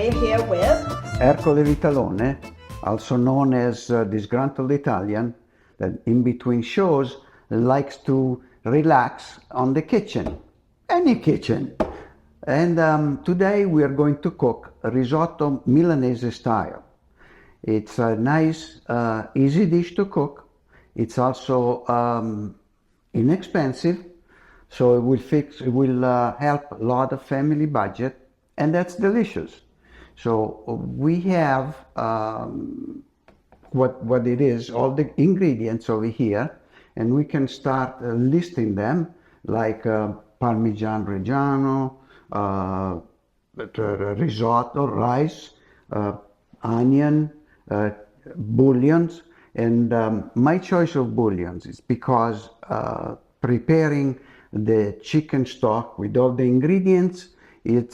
we're here with Ercole Vitalone, also known as Disgruntled Italian, that in between shows likes to relax on the kitchen, any kitchen. And today we are going to cook a risotto Milanese style. It's a nice, easy dish to cook. It's also inexpensive, so it will help a lot of family budget, and that's delicious. So we have what it is, all the ingredients over here, and we can start listing them, like Parmigiano Reggiano, risotto, rice, onion, bouillons, and my choice of bouillons is because preparing the chicken stock with all the ingredients, it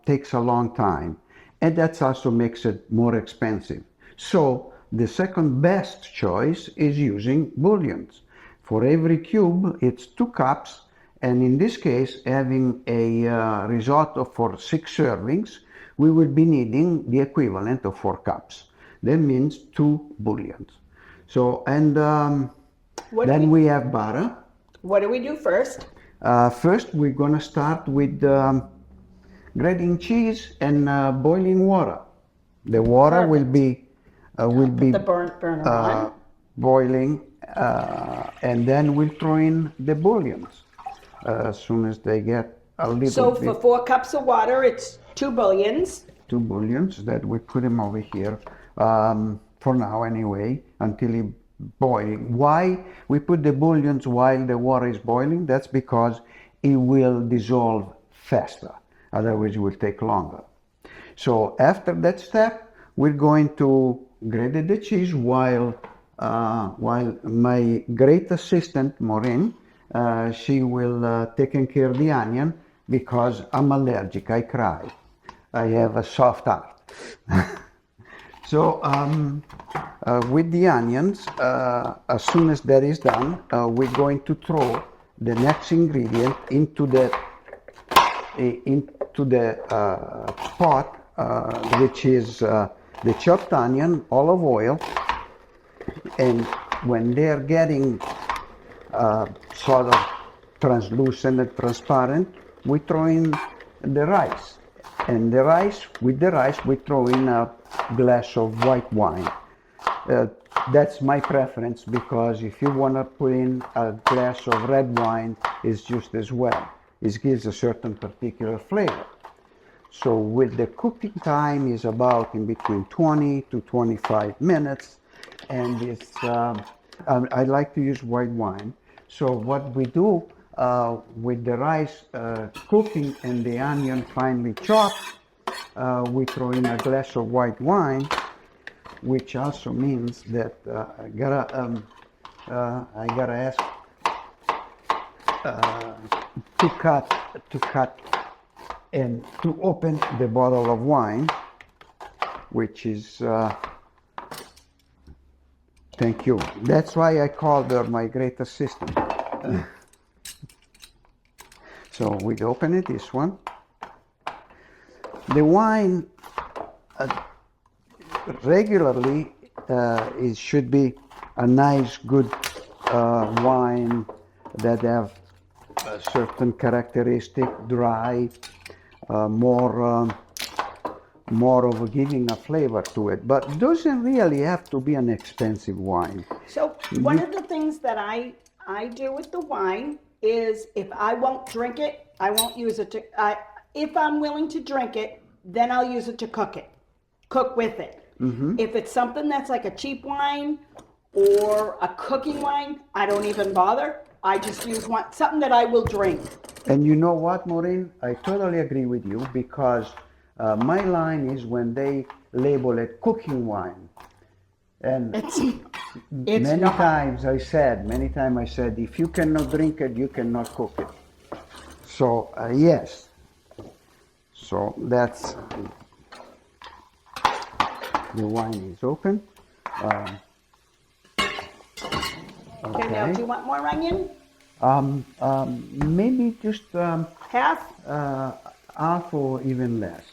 takes a long time, and that also makes it more expensive. So the second best choice is using bouillons. For every cube, it's 2 cups, and in this case, having a risotto for 6 servings, we will be needing the equivalent of 4 cups. That means 2 bouillons. So, and then we have butter. what do we do first? First, we're gonna start with grating cheese and boiling water. The water will be The burner on. boiling, and then we'll throw in the bouillons as soon as they get a little So bit. for 4 cups of water, it's 2 bouillons. 2 bouillons that we put them over here for now anyway, until it boiling. Why we put the bouillons while the water is boiling? That's because it will dissolve faster, otherwise it will take longer. So after that step, we're going to grate the cheese while my great assistant Maureen, she will taking care of the onion, because I'm allergic, I cry, I have a soft heart. So with the onions, as soon as that is done, we're going to throw the next ingredient into the pot, which is the chopped onion, olive oil, and when they're getting sort of translucent and transparent, we throw in the rice. And with the rice, we throw in a glass of white wine. That's my preference, because if you want to put in a glass of red wine, it's just as well. It gives a certain particular flavor. So with the cooking time is about in between 20 to 25 minutes, and it's I like to use white wine. So what we do with the rice cooking and the onion finely chopped, we throw in a glass of white wine, which also means that I gotta ask to cut and to open the bottle of wine, which is thank you. That's why I called her my great assistant. So we open it, this one. The wine regularly it should be a nice, good wine that have a certain characteristic, dry, more of giving a flavor to it, but it doesn't really have to be an expensive wine. So one of the things that I do with the wine is, if I won't drink it, I won't use it to, if I'm willing to drink it, then I'll use it to cook with it. Mm-hmm. If it's something that's like a cheap wine or a cooking wine, I don't even bother. I just use something that I will drink. And you know what, Maureen? I totally agree with you, because my line is when they label it cooking wine. And many times I said, if you cannot drink it, you cannot cook it. So yes. So that's, the wine is open. Okay, now do you want more onion? Maybe just Half? half or even less.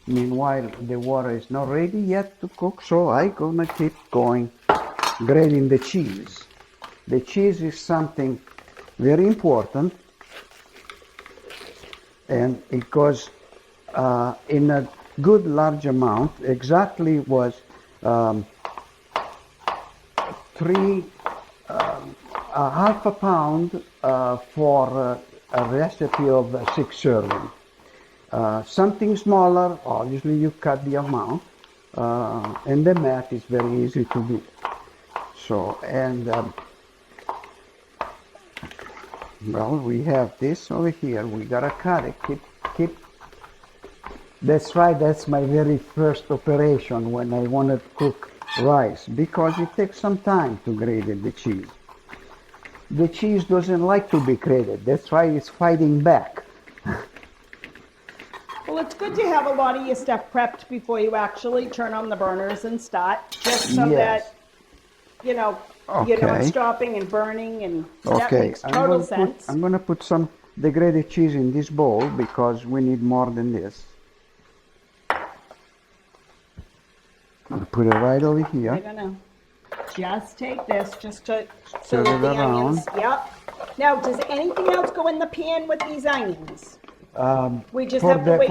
Meanwhile, the water is not ready yet to cook, so I'm gonna keep going, grating the cheese. The cheese is something very important, and it goes in a good large amount. Exactly was a half a pound for a recipe of 6 serving. Something smaller, obviously you cut the amount, and the math is very easy to do. So, and well, we have this over here. We gotta cut it. Keep. That's right. That's my very first operation when I want to cook rice, because it takes some time to grate the cheese. The cheese doesn't like to be grated. That's why it's fighting back. Well, it's good to have a lot of your stuff prepped before you actually turn on the burners and start, just so that, you know, you're not stopping and burning, and that makes total sense. I'm going to put some grated cheese in this bowl because we need more than this. I'll put it right over here. I'm going to just take this just to Stir so that it the around. onions, yep. Now, does anything else go in the pan with these onions? We just have to wait.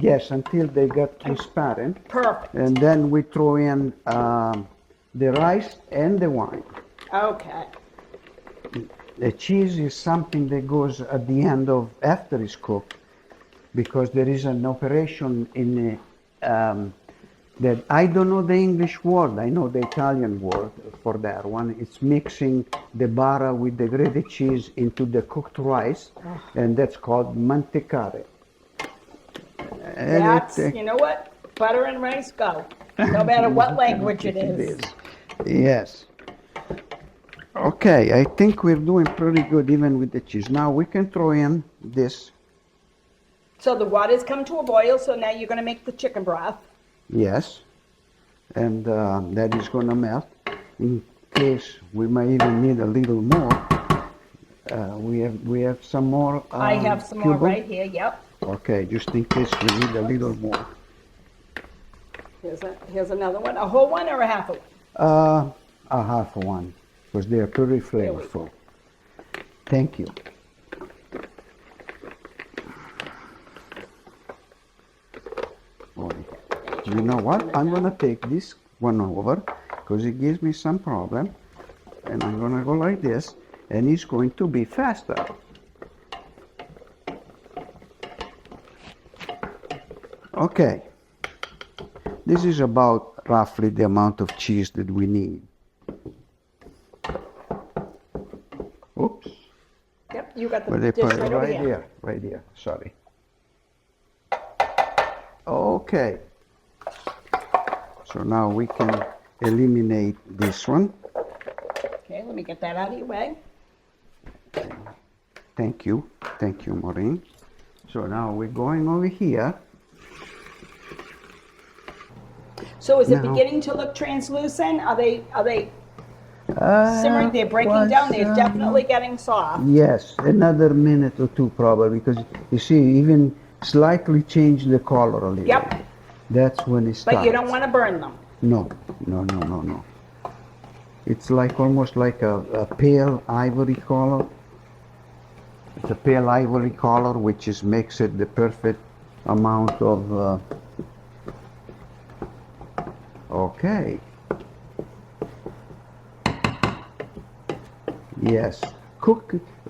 Yes, until they get transparent. Perfect. And then we throw in the rice and the wine. Okay. The cheese is something that goes at the end of after it's cooked, because there is an operation in that I don't know the English word. I know the Italian word for that one. It's mixing the butter with the grated cheese into the cooked rice, and that's called mantecare. That's, you know what? Butter and rice go, no matter what language it is. Yes. Okay, I think we're doing pretty good even with the cheese. Now we can throw in this. So the water's come to a boil, so now you're going to make the chicken broth. Yes, and that is going to melt. In case we might even need a little more, we have some more. I have some more right here. Yep. Okay, just in case we need a little more. Here's another one. A whole one or a half of one? A half one, because they are pretty flavorful. Thank you. You know what? I'm going to take this one over because it gives me some problem. And I'm going to go like this, and it's going to be faster. Okay. This is about roughly the amount of cheese that we need. Oops. Yep, you got the But they dish put it right over here. Right here, sorry. Okay. So now we can eliminate this one. Okay, let me get that out of your way. Thank you, Maureen. So now we're going over here. So is it beginning to look translucent? Are they simmering? They're breaking down. They're definitely getting soft. Yes, another minute or two probably, because you see, even slightly change the color a little. Yep. That's when it starts. But you don't want to burn them. No. It's like almost like a pale ivory color. It's a pale ivory color, which is makes it the perfect amount of. Okay. Yes.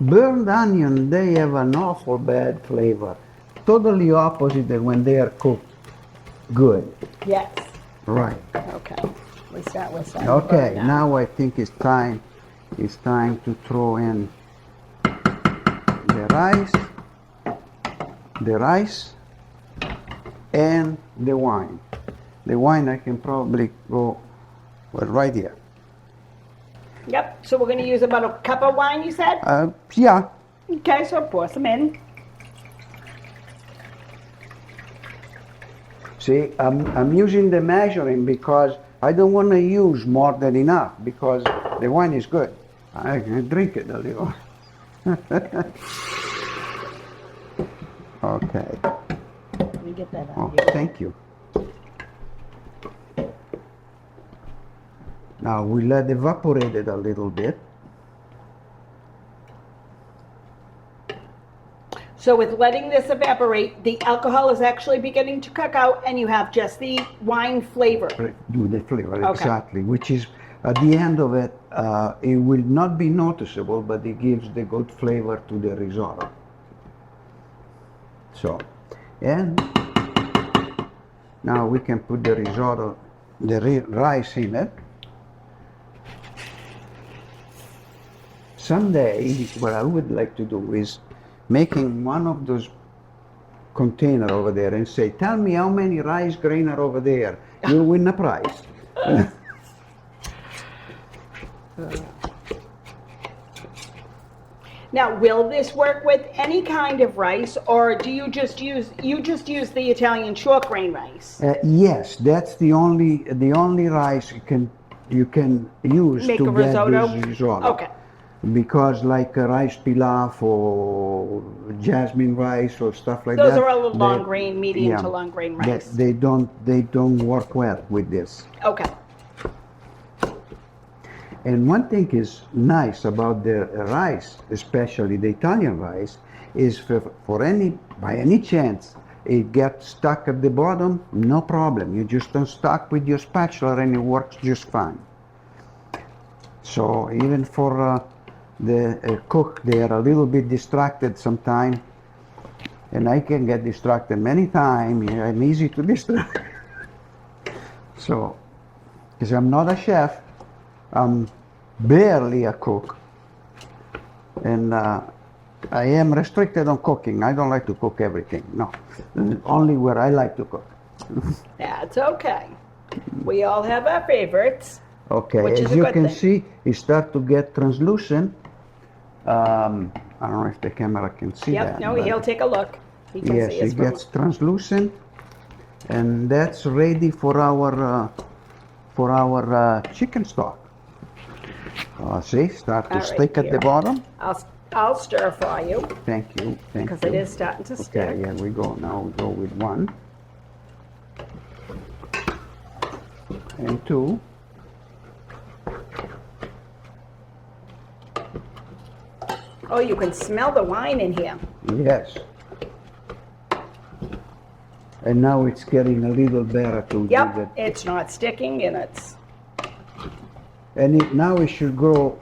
Burned onion, they have an awful bad flavor. Totally opposite than when they are cooked good. Yes. Right. Okay. We start with that. Okay, now I think it's time to throw in the rice and the wine. The wine I can probably go right here. Yep, so we're going to use about a cup of wine, you said? Yeah. Okay, so pour some in. See, I'm using the measuring because I don't want to use more than enough, because the wine is good. I can drink it a little. Okay. Let me get that out. Oh, thank you. Now we let evaporate it a little bit. So with letting this evaporate, the alcohol is actually beginning to cook out and you have just the wine flavor. Do the flavor, Okay. exactly, which is at the end of it, it will not be noticeable, but it gives the good flavor to the risotto. So, and now we can put the risotto, the rice in it. Someday, what I would like to do is making one of those container over there and say, tell me how many rice grain are over there. You'll win a prize. Now, will this work with any kind of rice, or do you just use the Italian short grain rice? Yes, that's the only rice you can use Make to a get risotto? this risotto. Okay. Because like rice pilaf or jasmine rice or stuff like Those that. are all they- long grain, medium yeah, to long grain they- rice. They don't work well with this. Okay. And one thing is nice about the rice, especially the Italian rice, is by any chance it gets stuck at the bottom, no problem. You just unstuck with your spatula and it works just fine. So even for the cook, they are a little bit distracted sometimes, and I can get distracted many times. I'm easy to distract. So, because I'm not a chef, I'm barely a cook, and I am restricted on cooking. I don't like to cook everything. No, only where I like to cook. That's okay. We all have our favorites. Okay, Which is as a you good can thing. see, it start to get translucent. I don't know if the camera can see Yep, that. no, but he'll take a look. He can yes, see us it from- gets translucent, and that's ready for our chicken stock. See, start to All right, stick at the here. bottom. I'll stir for you Thank you, thank because you. it is starting to stick. Okay, here we go. Now we go with 1 and 2. Oh, you can smell the wine in here. Yes. And now it's getting a little better to do Yep, that. it's not sticking and it's, And now it should grow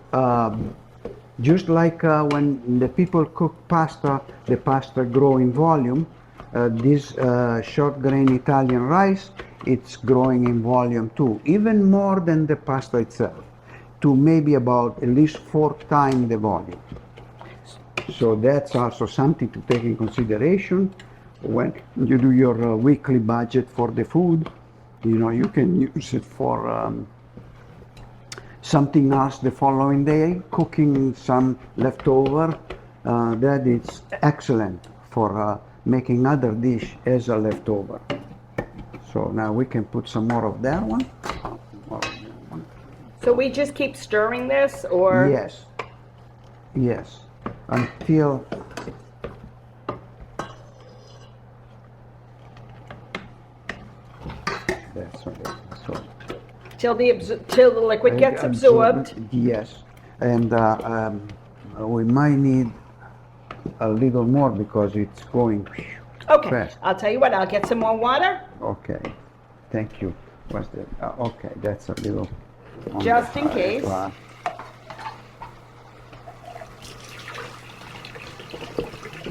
just like when the people cook pasta, the pasta grow in volume. This short grain Italian rice, it's growing in volume too, even more than the pasta itself, to maybe about at least 4 times the volume. So that's also something to take in consideration when you do your weekly budget for the food. You know, you can use it for something else the following day, cooking some leftover. That is excellent for making other dish as a leftover. So now we can put some more of that one. so we just keep stirring this or? Yes, yes, until that's right. So Till the liquid gets absorbed. Yes, and we might need a little more because it's going Okay, fast. I'll tell you what, I'll get some more water, Okay, thank you. What's that? Okay, that's a little. on the Just in high case. side.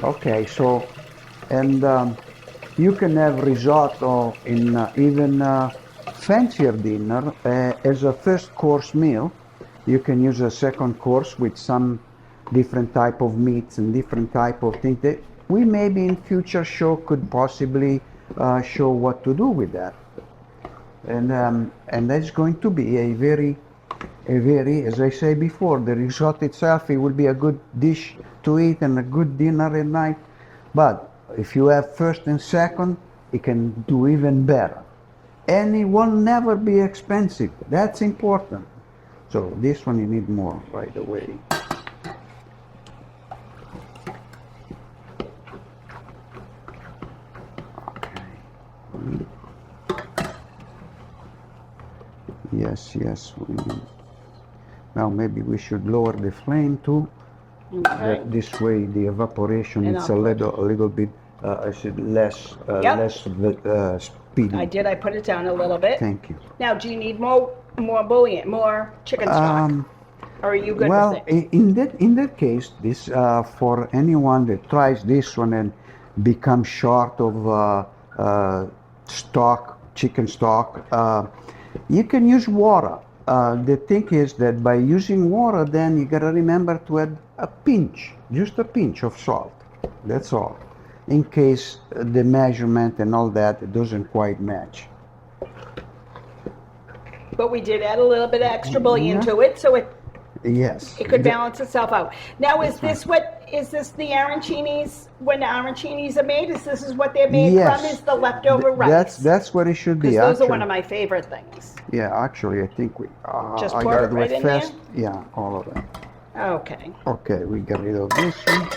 Okay, so, and you can have risotto in even fancier dinner as a first course meal. You can use a second course with some different type of meats and different type of things that we maybe in future show could possibly show what to do with that. And that's going to be a very, as I say before, the risotto itself, it will be a good dish to eat and a good dinner at night. But if you have first and second, it can do even better. And it will never be expensive. That's important. So this one you need more right away. Okay. Yes, yes. Now maybe we should lower the flame too. Okay. This way the evaporation And is I'll a little bit I said less Yep. speedy. I did. I put it down a little bit. Thank you. Now, do you need more bouillon, more chicken stock, or are you good Well, with it? in that case, this for anyone that tries this one and becomes short of chicken stock, you can use water. The thing is that by using water, then you gotta remember to add a pinch, just a pinch of salt. That's all, in case the measurement and all that doesn't quite match. But we did add a little bit of extra bouillon to it, so it Yes. could balance itself out. Now, is this the arancinis, when the arancinis are made, is what they're made Yes. from, is the leftover rice? That's what it should be. Because those are actually. one of my favorite things. Yeah, actually, I think we. Just I pour gotta it do right it in there? fast. Yeah, all of it. Okay. Okay, we get rid of this one.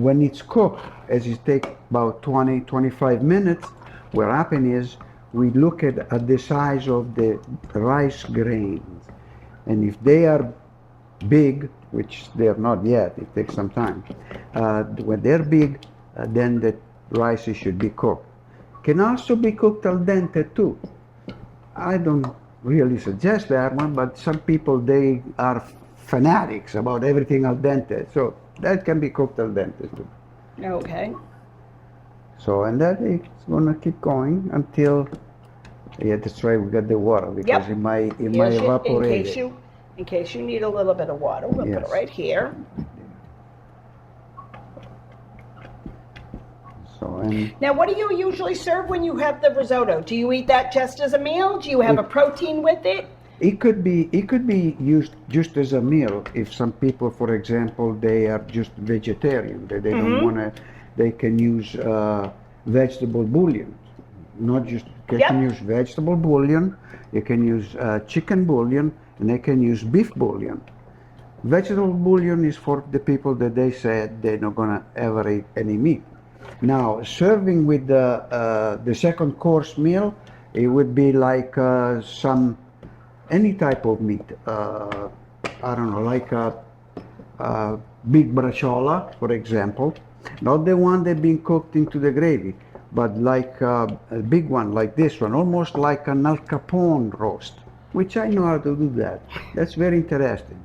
When it's cooked, as it takes about 20-25 minutes, what happens is we look at the size of the rice grains, and if they are big, which they are not yet, it takes some time. When they're big, then the rice should be cooked. Can also be cooked al dente too. I don't really suggest that one, but some people, they are fanatics about everything al dente, so that can be cooked al dente too. Okay. So, and that is gonna keep going until, yeah, that's right, we got the water, because Yep. it might Here's your- evaporate. In case you need a little bit of water, we'll put it Yes. right here. So, and Now, what do you usually serve when you have the risotto? Do you eat that just as a meal? Do you have a protein with it? it could be used just as a meal if some people, for example, they are just vegetarian, they don't wanna, they can use vegetable bouillon. Not just, you can use vegetable bouillon, you can use chicken bouillon, and they can use beef bouillon. Vegetable bouillon is for the people that they said they're not gonna ever eat any meat. Now, serving with the second course meal, it would be like any type of meat. I don't know, like a big braciola, for example. Not the one that's been cooked into the gravy, but like a big one like this one, almost like an Al Capone roast, which I know how to do that. That's very interesting.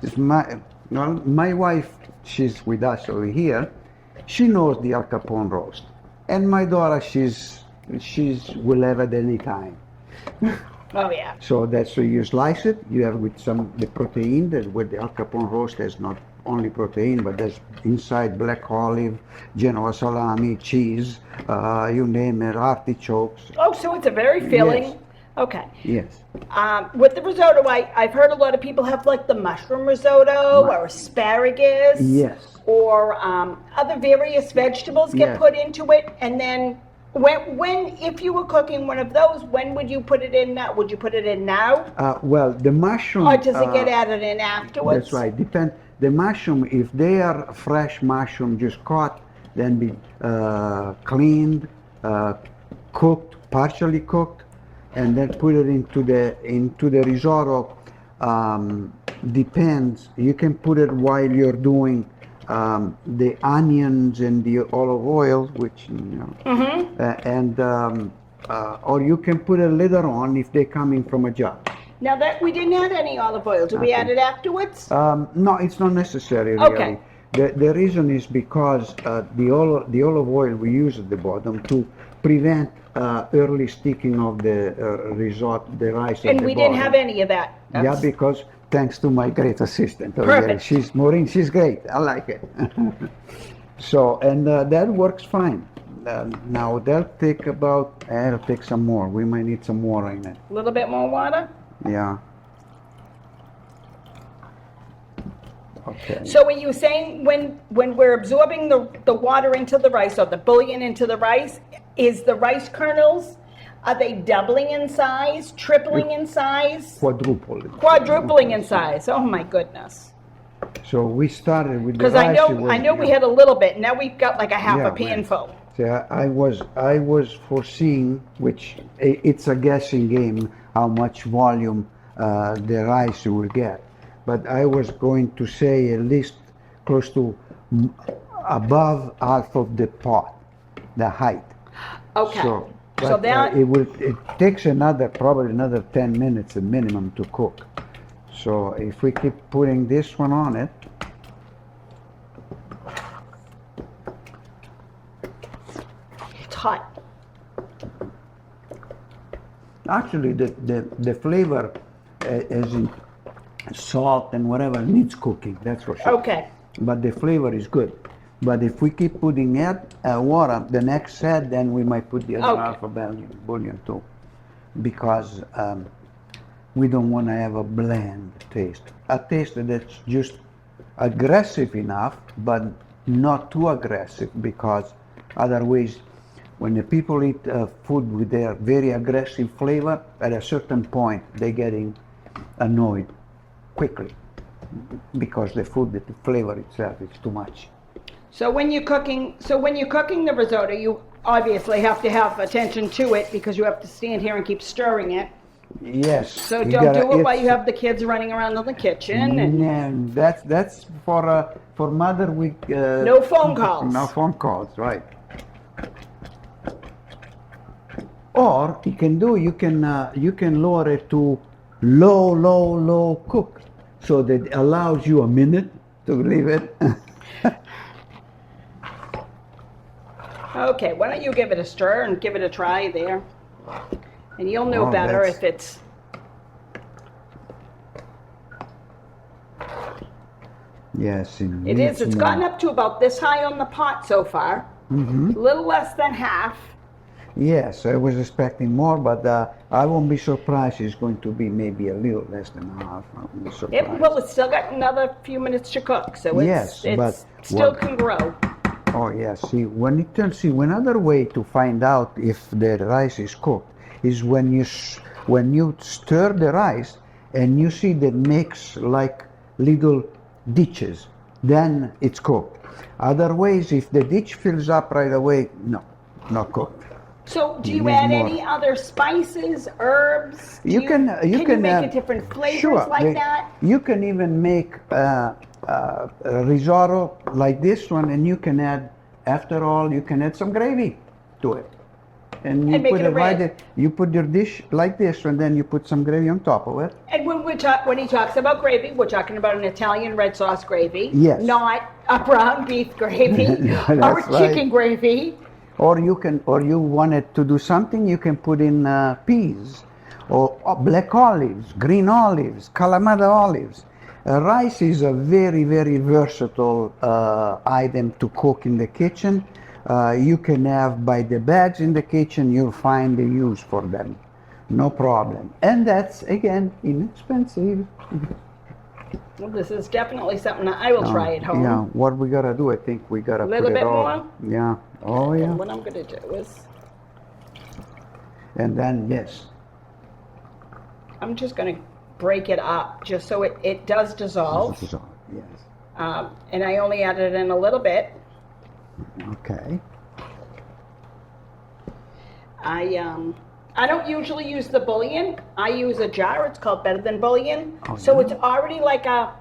It's my wife, she's with us over here, she knows the Al Capone roast. And my daughter, she's will have it any time. Oh, yeah. So that's so you slice it, you have with the protein, that with the Al Capone roast there's not only protein, but there's inside black olive, Genoa salami, cheese, you name it, artichokes. Oh, so it's a very filling. Yes. Okay. Yes. With the risotto, I've heard a lot of people have like the mushroom risotto or asparagus. Yes. Or other various vegetables get Yes. put into it. And then when, if you were cooking one of those, when would you put it in now? Would you put it in now? Well, the mushroom. Or does it get added in afterwards? That's right. Depend. The mushroom, if they are fresh mushroom, just caught, then be cleaned, cooked, partially cooked, and then put it into the risotto. Depends. You can put it while you're doing the onions and the olive oil, which or you can put it later on if they're coming from a jar. Now that we didn't add any olive oil, do we add it afterwards? No, it's not necessary really. Okay. The reason is because the olive oil we use at the bottom to prevent early sticking of the risotto, the rice. And we didn't have any of that. Yeah, because thanks to my great assistant. Perfect. She's Maureen. She's great. I like it. So, and that works fine. Now that'll take it'll take some more. We might need some more in it. A little bit more water? Yeah. Okay. So are you saying when we're absorbing the water into the rice or the bouillon into the rice, is the rice kernels, are they doubling in size, tripling in size? Quadrupling in size. Oh my goodness. So we started with the Because rice. I know we had a little bit, now we've got like a half a pan full. So I was foreseeing, which it's a guessing game, how much volume the rice will get. But I was going to say at least close to above half of the pot, the height. Okay. So, So but, that- it takes probably another 10 minutes at minimum to cook. So if we keep putting this one on it, It's hot. actually the flavor, as in salt and whatever, needs cooking, that's for sure. Okay. But the flavor is good. But if we keep putting water, the next set, then we might put the other Okay. half of bouillon too, because we don't want to have a bland taste. A taste that's just aggressive enough, but not too aggressive, because otherwise, when the people eat food with their very aggressive flavor, at a certain point, they're getting annoyed quickly, because the flavor itself is too much. So when you're cooking the risotto, you obviously have to have attention to it because you have to stand here and keep stirring it. Yes. So you don't gotta- do it while it's- you have the kids running around in the kitchen and Yeah, that's for mother with no phone calls. no phone calls, right? Or you can lower it to low cook, so that it allows you a minute to leave it. Okay, why don't you give it a stir and give it a try there? And you'll know Oh, better that's- if it's... Yes, It is. It's gotten up to about this high on the pot so far. Mm-hmm. A little less than half. Yes, I was expecting more, but I won't be surprised. It's going to be maybe a little less than half. I won't be surprised. Well, it's still got another few minutes to cook, so Yes, it's but still what- can grow. Oh yes. See, one other way to find out if the rice is cooked is when you stir the rice and you see that makes like little ditches, then it's cooked. Otherwise, if the ditch fills up right away, no, not cooked. So, do You you need add more. any other spices, herbs? You can make have- it different flavors sure, like that? You can even make a risotto like this one, and you can add, after all, you can add some gravy to it. And you And make put it a right red. there. You put your dish like this, and then you put some gravy on top of it. And when he talks about gravy, we're talking about an Italian red sauce gravy, Yes. not a brown beef gravy No, or a that's right. chicken gravy. Or you wanted to do something, you can put in peas, or black olives, green olives, Kalamata olives. Rice is a very, very versatile item to cook in the kitchen. You can have by the bags in the kitchen, you'll find a use for them. No problem. And that's, again, inexpensive. Well, this is definitely something that I will try at home. Yeah, what we gotta do, I think we gotta Little put it bit all. more? Yeah, oh yeah. And what I'm going to do is, And then, yes, I'm just going to break it up just so it does dissolve. this is all, yes. And I only added in a little bit. Okay. I don't usually use the bouillon. I use a jar. It's called Better Than Bouillon. Oh, So yeah. it's already like a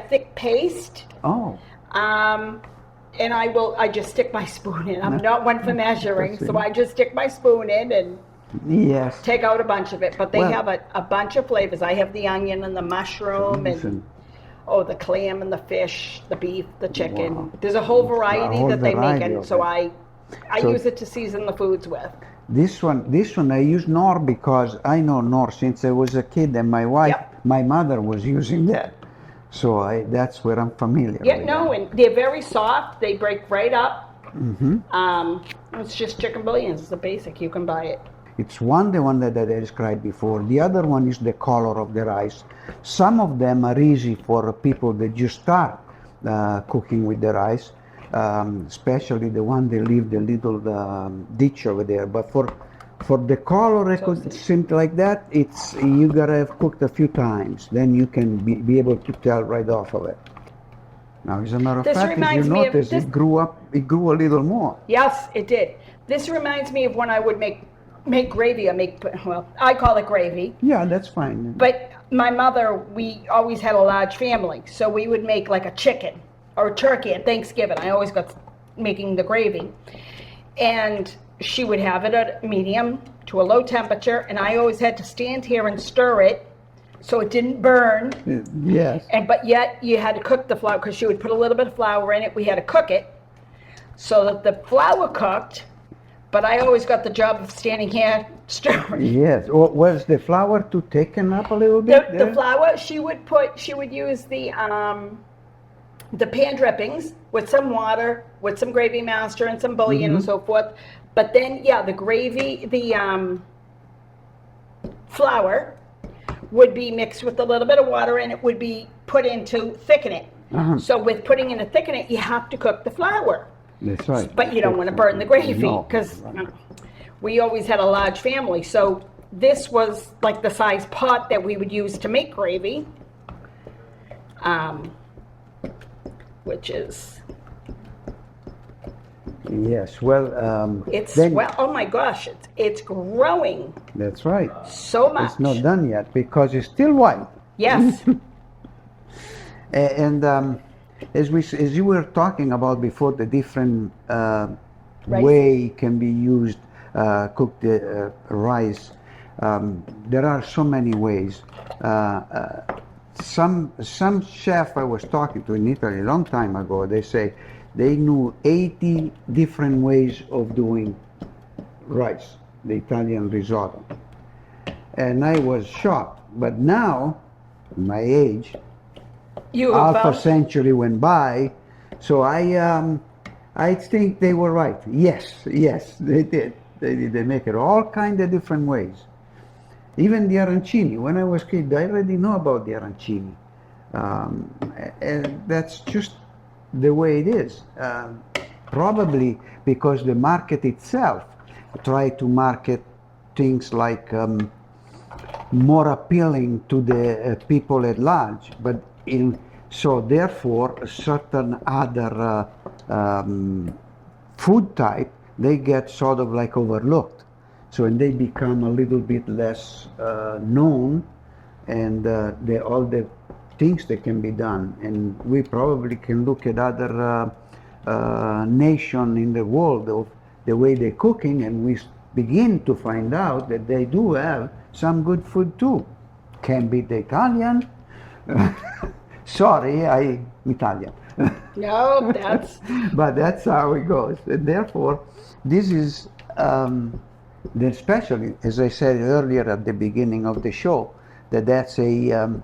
thick paste. Oh, And I just stick my spoon in. I'm not one for measuring, That's so it. I just stick my spoon in and yes. take out a bunch of it. But they Well- have a bunch of flavors. I have the onion and the mushroom and Listen, the clam and the fish, the beef, the chicken. Wow. There's a whole variety whole that they make, variety and of so it. I So- use it to season the foods with. this one I use Knorr because I know Knorr since I was a kid, and my wife, Yep. my mother was using that. So that's where I'm familiar Yeah, with no, that. and they're very soft. They break right up. Mm-hmm. It's just chicken bouillon. It's the basic. You can buy it. It's the one that I described before. The other one is the color of the rice. Some of them are easy for people that just start cooking with the rice, especially the one that leave the little ditch over there. But for the color, something like that, it's you gotta have cooked a few times. Then you can be able to tell right off of it. Now, as a matter of This fact, if you reminds me of notice, this- it grew a little more. Yes, it did. This reminds me of when I would make gravy. Well, I call it gravy. Yeah, that's fine. But my mother, we always had a large family, so we would make like a chicken or a turkey at Thanksgiving. I always got making the gravy. And she would have it at medium to a low temperature, and I always had to stand here and stir it so it didn't burn. Yes. But yet you had to cook the flour, because she would put a little bit of flour in it. We had to cook it so that the flour cooked, but I always got the job of standing here stirring. Yes. Was the flour too thicken up a little bit? The flour, she would use the pan drippings with some water, with some gravy master and some bouillon and so forth. But then, yeah, the gravy, the flour would be mixed with a little bit of water, and it would be put in to thicken it. So with putting in to thicken it, you have to cook the flour. That's right. But you don't want to burn the gravy, No. because we always had a large family. So this was like the size pot that we would use to make gravy, which is, Yes. Well, oh my gosh, it's growing that's right. so much. It's not done yet because it's still white. Yes. And as you were talking about before, the different way can be used cook the rice. There are so many ways. Some chef I was talking to in Italy a long time ago, they say they knew 80 different ways of doing rice, the Italian risotto. And I was shocked. But now, my age, You have half a found, century went by, so I think they were right. Yes, they did. They did. They make it all kind of different ways. Even the arancini. When I was a kid, I already know about the arancini, and that's just the way it is. Probably because the market itself tried to market things like more appealing to the people at large, but so therefore certain other food type, they get sort of like overlooked. So and they become a little bit less known, and all the things that can be done. And we probably can look at other nation in the world of the way they're cooking, and we begin to find out that they do have some good food too. Can be the Italian. Sorry, I'm Italian. no, that's, But that's how it goes. And therefore, this is, especially, as I said earlier at the beginning of the show, that's a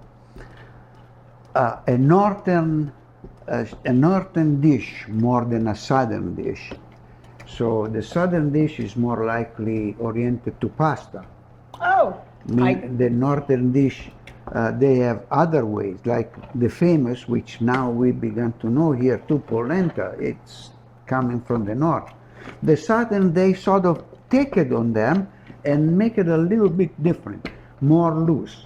northern dish more than a southern dish. So the southern dish is more likely oriented to pasta. oh, The northern dish, they have other ways, like the famous, which now we began to know here too, polenta. It's coming from the north. The southern, they sort of take it on them and make it a little bit different, more loose.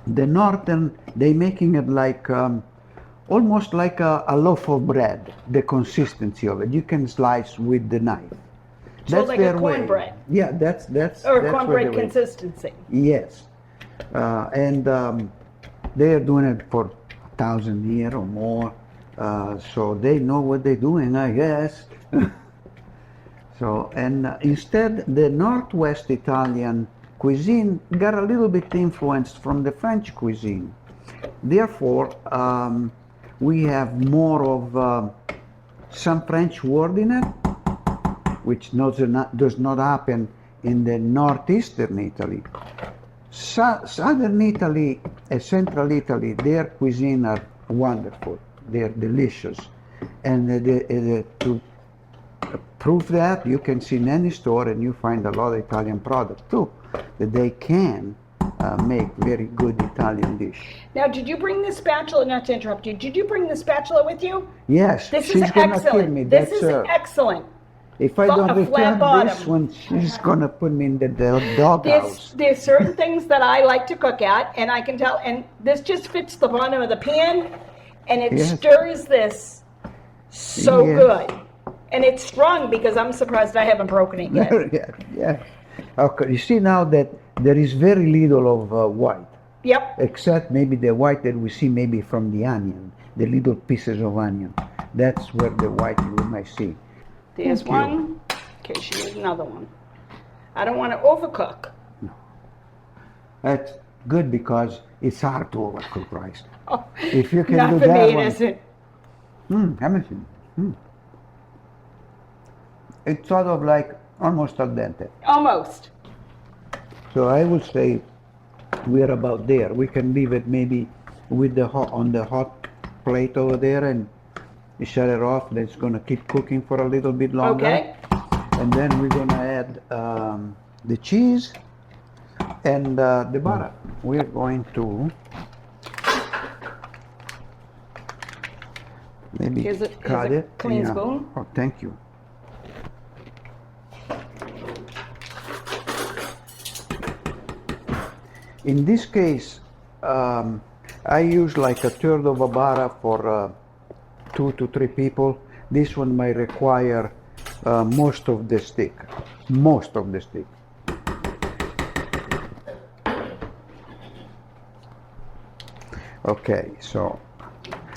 The northern, they making it like almost like a loaf of bread. The consistency of it, you can slice with the knife. so like a their way. cornbread, Yeah, that's or that's cornbread what they- consistency. Yes, and they are doing it for 1,000 years or more, so they know what they're doing, I guess. So, and instead, the Northwest Italian cuisine got a little bit influenced from the French cuisine. Therefore, we have more of some French word in it, which does not happen in the northeastern Italy. Southern Italy and Central Italy, their cuisine are wonderful. They're delicious. And to prove that, you can see in any store and you find a lot of Italian products too, that they can make very good Italian dish. Now, did you bring the spatula, not to interrupt you, did you bring the spatula with you? Yes, This she's is gonna kill excellent. me. This That's is excellent. If I a don't flat return bottom. this one, she's gonna put me in the doghouse. There's certain things that I like to cook at, and I can tell, and this just fits the bottom of the pan, and it Yes. stirs this so Yes. good. And it's strong because I'm surprised I haven't broken it yet. Yeah, yeah. Okay, you see now that there is very little of white, Yep. except maybe the white that we see maybe from the onion, the little pieces of onion. That's where the white we might see. There's Thank you. one. Okay, she needs another one. I don't want to overcook. That's good because it's hard to overcook rice. Oh, If you can not do for that me, one. it isn't. Hamilton. It's sort of like almost al dente. Almost. So I would say we're about there. We can leave it maybe with the hot on the hot plate over there and shut it off. That's gonna keep cooking for a little bit longer. Okay. And then we're gonna add the cheese and the butter. We're going to maybe Here's a cut it. clean spoon. Oh, thank you. In this case, I use like a third of a butter for 2 to 3 people. This one might require most of the stick. Most of the stick. Okay, so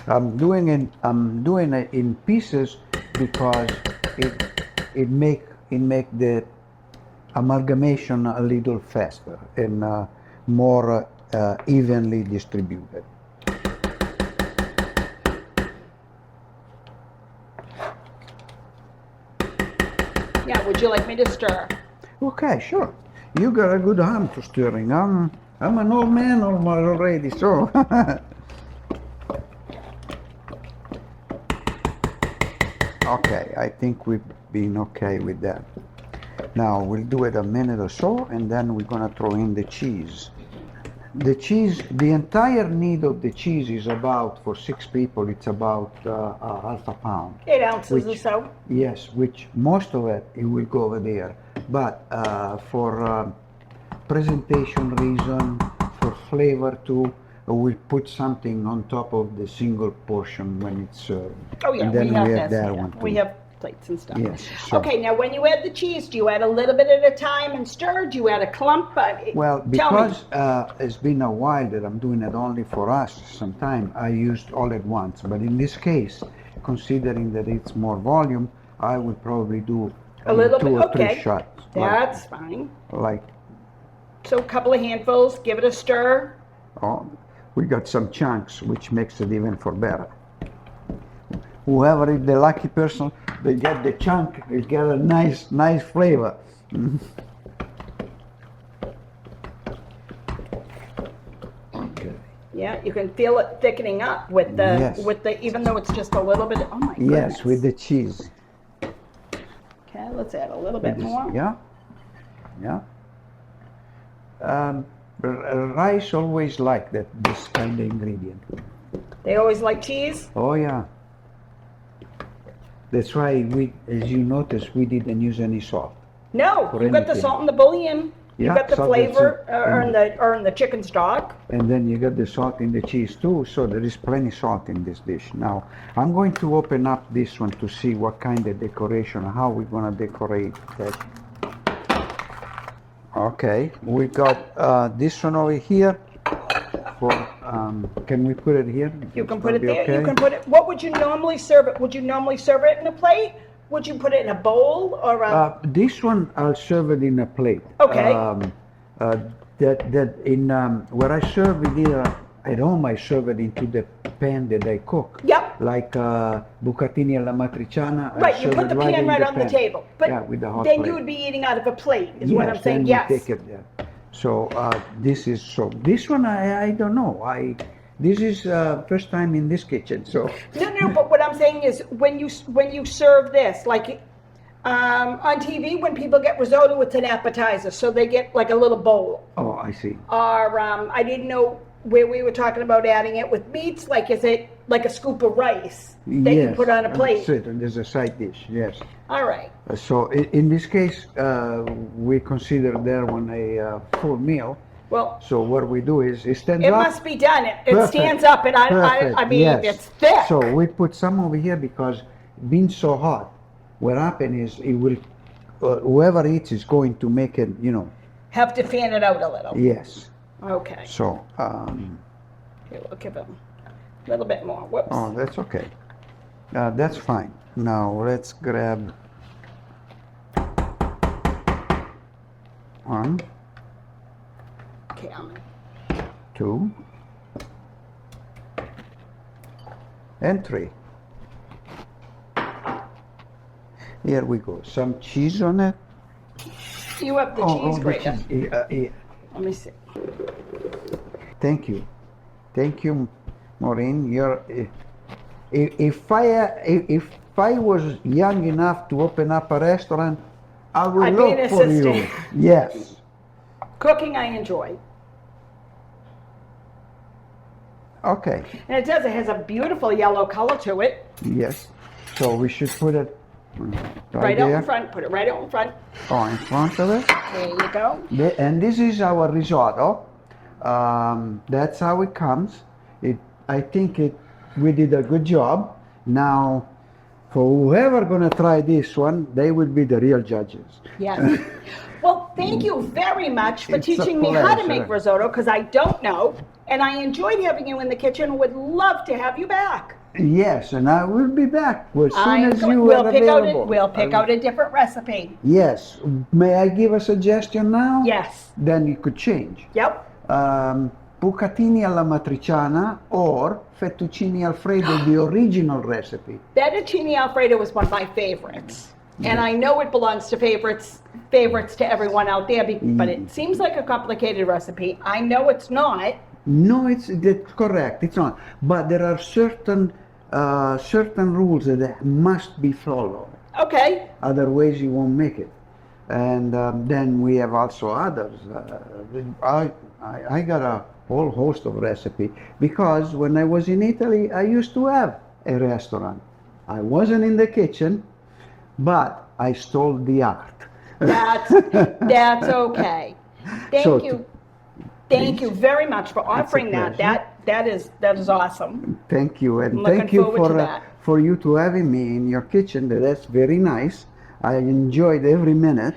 I'm doing it in pieces because it make the amalgamation a little faster and more evenly distributed. Yeah, would you like me to stir? Okay, sure. You got a good arm to stirring. I'm an old man already, so. Okay, I think we've been okay with that. Now we'll do it a minute or so, and then we're gonna throw in the cheese. The cheese, the entire need of the cheese is about, for 6 people, it's about half a pound. 8 ounces or Which- so. Yes, which most of it will go over there. But for presentation reason, for flavor too, we'll put something on top of the single portion when it's served. Oh yeah, And then we have we add this. that Yeah. one too. We have plates and stuff. Yes, so- Okay, now when you add the cheese, do you add a little bit at a time and stir? Do you add a clump? Well, Tell me. because it's been a while that I'm doing it only for us, sometime I used all at once. But in this case, considering that it's more volume, I would probably do A little 2 bit, or 3 okay. shots. That's fine. Like, So a couple of handfuls, give it a stir. oh, we got some chunks, which makes it even for better. Whoever is the lucky person, they get the chunk, they get a nice flavor. Okay. Yeah, you can feel it thickening up with the Yes. even though it's just a little bit. Oh my goodness. Yes, with the cheese. Okay, let's add a little bit With this- more. Yeah, yeah. Rice always like this kind of ingredient. They always like cheese. Oh yeah. That's why we, as you notice, we didn't use any salt. No, For you got the anything. salt and the bouillon. You Yeah, got the salt, flavor, that's it. or in the chicken stock. And then you got the salt in the cheese too, so there is plenty salt in this dish. Now, I'm going to open up this one to see what kind of decoration, how we're gonna decorate that. Okay, we got this one over here. For, can we put it here? You can It's put gonna it be there. You okay? can put it. What would you normally serve it? Would you normally serve it in a plate? Would you put it in a bowl or a? This one, I'll serve it in a plate. Okay. That in where I serve it here at home, I serve it into the pan that I cook. Yep. Like bucatini alla matriciana. I Right, you serve put it the pan in right on the pan. table. But Yeah, with the hot then plate. you would be eating out of a plate, is what I'm Yes, saying. then Yes. we take it there. So this is so. This one I don't know. This is first time in this kitchen. So No, but what I'm saying is when you serve this, like on TV, when people get risotto, it's an appetizer, so they get like a little bowl. oh, I see. Or I didn't know where we were talking about adding it with meats. Like, is it like a scoop of rice that you Yes, put on a plate? that's it, and there's a side dish. Yes. All right. So in this case, we consider that one a full meal. Well, So what we do is it stands it up. must be done. It Perfect. stands up, and I Perfect, mean, yes. it's thick. So we put some over here because being so hot, what happens is it will, whoever eats is going to make it, you know. Have to fan it out a little. Yes. Okay. So, Here, we'll give him a little bit more. Whoops. oh, that's okay. That's fine. Now let's grab one, Okay, two, and three. Here we go. Some cheese on it. you have the cheese the grater. cheese. Let me see. Thank you. Thank you, Maureen. You're, if I was young enough to open up a restaurant, I would I'd be an look for you. assistant. Yes. Cooking I enjoy. Okay. And it does, it has a beautiful yellow color to it. Yes. So we should put it Right out there. in front, put it right out in front. Oh, in front of it. There you go. And this is our risotto. That's how it comes. I think we did a good job. Now, for whoever gonna try this one, they will be the real judges. Yes. Well, thank you very much for It's a teaching me how to pleasure. make risotto, because I don't know. And I enjoyed having you in the kitchen. Would love to have you back. Yes, and I will be back as soon as you we'll are pick available. we'll pick out a different recipe. Yes. May I give a suggestion now? Yes. Then you could change. Yep. Bucatini alla matriciana or fettuccine alfredo, the original recipe. Fettuccine Alfredo is one of my favorites. And I know it belongs to favorites to everyone out there, but it seems like a complicated recipe. I know it's not. No, that's correct. It's not. But there are certain rules that must be followed. Okay. Otherwise, you won't make it. And then we have also others. I got a whole host of recipe because when I was in Italy, I used to have a restaurant. I wasn't in the kitchen, but I stole the art. That's okay. So Thank you very much for offering that. pleasure. That is awesome. Thank you, and I'm looking thank you forward to that. for you to having me in your kitchen. That's very nice. I enjoyed every minute.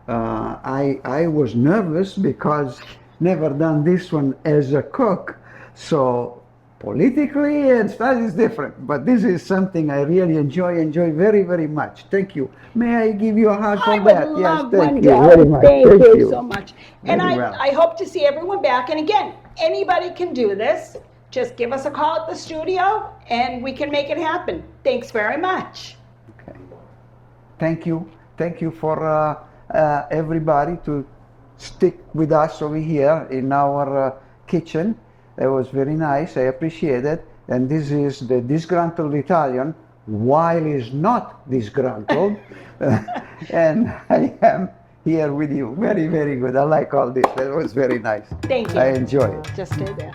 I was nervous because never done this one as a cook, so politically and stuff is different. But this is something I really enjoy very, very much. Thank you. May I give you a hug for I that? would love yes, one, thank you Dad. very much. Thank you so much. And Very well. I hope to see everyone back. And again, anybody can do this. Just give us a call at the studio and we can make it happen. Thanks very much. Okay. Thank you. Thank you for everybody to stick with us over here in our kitchen. It was very nice. I appreciate it. And this is the Disgruntled Italian, while he's not disgruntled. And I am here with you. Very, very good. I like all this. That was very nice. Thank you. I enjoy it. Just stay there.